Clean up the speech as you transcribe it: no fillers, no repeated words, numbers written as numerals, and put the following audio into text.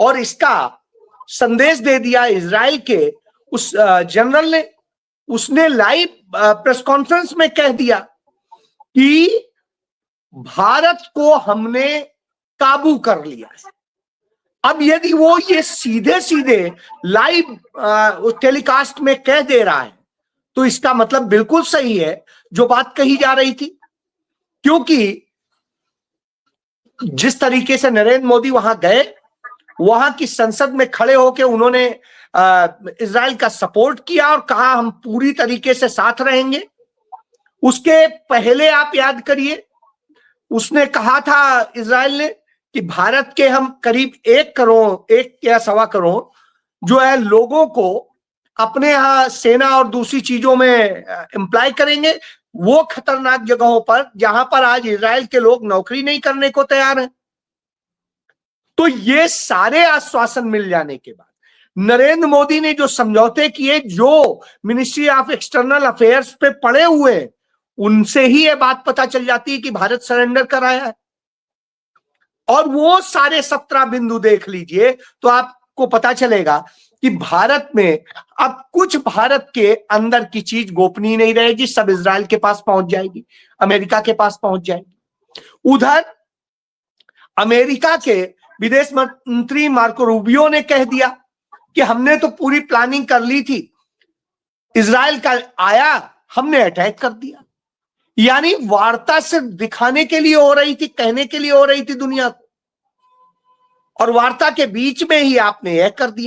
और इसका संदेश दे दिया इजराइल के उस जनरल ने। उसने लाइव प्रेस कॉन्फ्रेंस में कह दिया कि भारत को हमने काबू कर लिया है। अब यदि वो ये सीधे सीधे लाइव टेलीकास्ट में कह दे रहा है तो इसका मतलब बिल्कुल सही है जो बात कही जा रही थी, क्योंकि जिस तरीके से नरेंद्र मोदी वहां गए, वहां की संसद में खड़े होकर उन्होंने इजराइल का सपोर्ट किया और कहा हम पूरी तरीके से साथ रहेंगे। उसके पहले आप याद करिए, उसने कहा था इजराइल ने कि भारत के हम करीब 1 करोड़ 1 या 1.25 करोड़ जो है लोगों को अपने यहां सेना और दूसरी चीजों में एम्प्लॉय करेंगे, वो खतरनाक जगहों पर जहां पर आज इजराइल के लोग नौकरी नहीं करने को तैयार हैं। तो ये सारे आश्वासन मिल जाने के बाद नरेंद्र मोदी ने जो समझौते किए, जो मिनिस्ट्री ऑफ एक्सटर्नल अफेयर्स पे पड़े हुए, उनसे ही ये बात पता चल जाती है कि भारत सरेंडर कराया है। और वो सारे 17 बिंदु देख लीजिए तो आपको पता चलेगा कि भारत में अब कुछ भारत के अंदर की चीज गोपनीय नहीं रहेगी, सब इजराइल के पास पहुंच जाएगी, अमेरिका के पास पहुंच जाएगी। उधर अमेरिका के विदेश मंत्री मार्को रूबियो ने कह दिया कि हमने तो पूरी प्लानिंग कर ली थी, इजराइल का आया हमने अटैक कर दिया। यानी वार्ता सिर्फ दिखाने के लिए हो रही थी, कहने के लिए हो रही थी दुनिया को, और वार्ता के बीच में ही आपने यह कर दिया।